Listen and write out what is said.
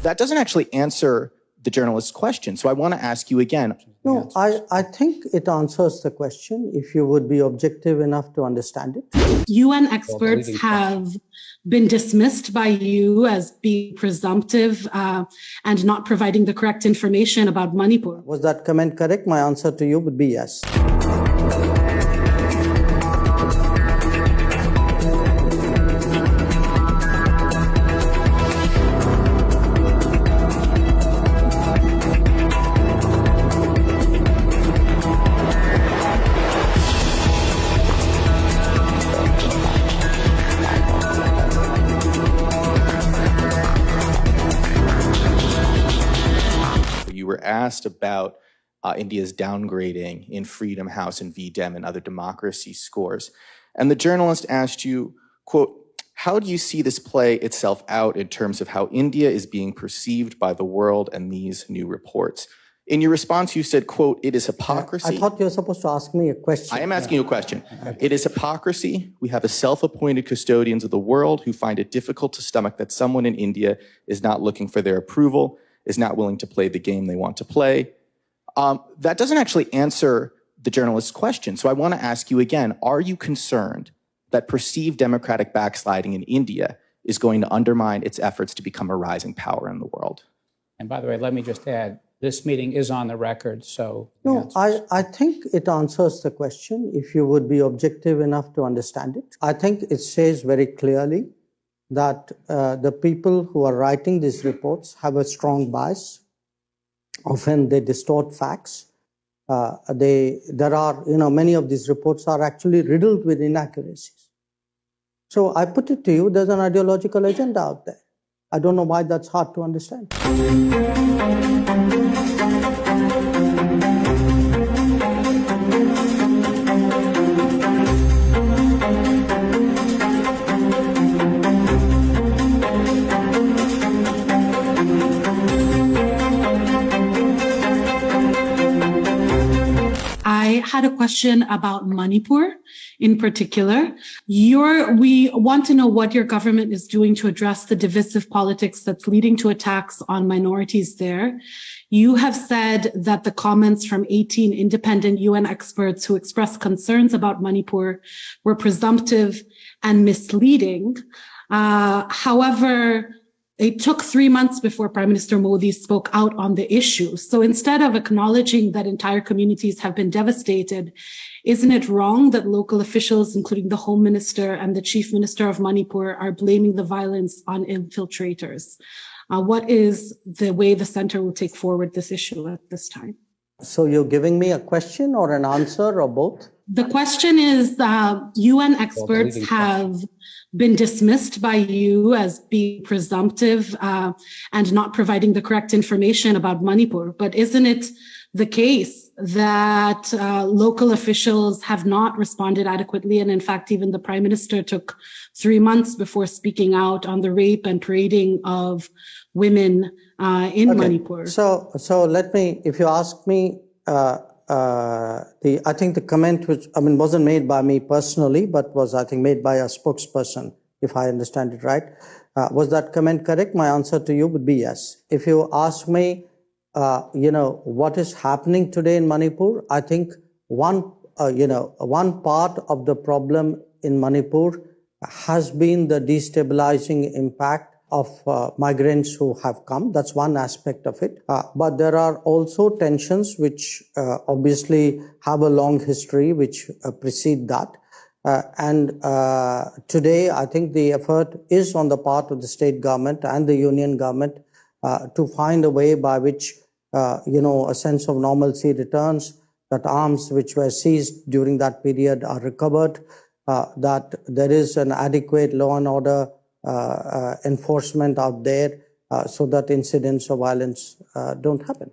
that doesn't actually answer the journalist's question. So I want to ask you again. No, I think it answers the question if you would be objective enough to understand it. UN experts have been dismissed by you as being presumptive and not providing the correct information about Manipur. Was that comment correct? My answer to you would be yes. Asked about India's downgrading in Freedom House and VDEM and other democracy scores. And the journalist asked you, quote, how do you see this play itself out in terms of how India is being perceived by the world and these new reports? In your response, you said, quote, it is hypocrisy. I thought you were supposed to ask me a question. I am asking you a question. It is hypocrisy. We have a self-appointed custodians of the world who find it difficult to stomach that someone in India is not looking for their approval, is not willing to play the game they want to play. That doesn't actually answer the journalist's question. So I want to ask you again, are you concerned that perceived democratic backsliding in India is going to undermine its efforts to become a rising power in the world? And by the way, let me just add, this meeting is on the record, so... No, I think it answers the question if you would be objective enough to understand it. I think it says very clearly that the people who are writing these reports have a strong bias. Often they distort facts. Many of these reports are actually riddled with inaccuracies. So I put it to you, there's an ideological agenda out there. I don't know why that's hard to understand. I had a question about Manipur in particular. We want to know what your government is doing to address the divisive politics that's leading to attacks on minorities there. You have said that the comments from 18 independent UN experts who expressed concerns about Manipur were presumptive and misleading. However, it took 3 months before Prime Minister Modi spoke out on the issue. So instead of acknowledging that entire communities have been devastated, isn't it wrong that local officials, including the Home Minister and the Chief Minister of Manipur, are blaming the violence on infiltrators? What is the way the center will take forward this issue at this time? So you're giving me a question or an answer or both? The question is, UN experts have been dismissed by you as being presumptive and not providing the correct information about Manipur. But isn't it the case that local officials have not responded adequately? And in fact, even the Prime Minister took 3 months before speaking out on the rape and parading of women in Manipur. So let me, if you ask me, I think the comment wasn't made by me personally, but was, I think, made by a spokesperson, if I understand it right. Was that comment correct? My answer to you would be yes. If you ask me, what is happening today in Manipur, I think one part of the problem in Manipur has been the destabilizing impact of migrants who have come. That's one aspect of it. But there are also tensions which obviously have a long history which precede that. Today, I think the effort is on the part of the state government and the union government to find a way by which, a sense of normalcy returns, that arms which were seized during that period are recovered, that there is an adequate law and order enforcement out there so that incidents of violence don't happen.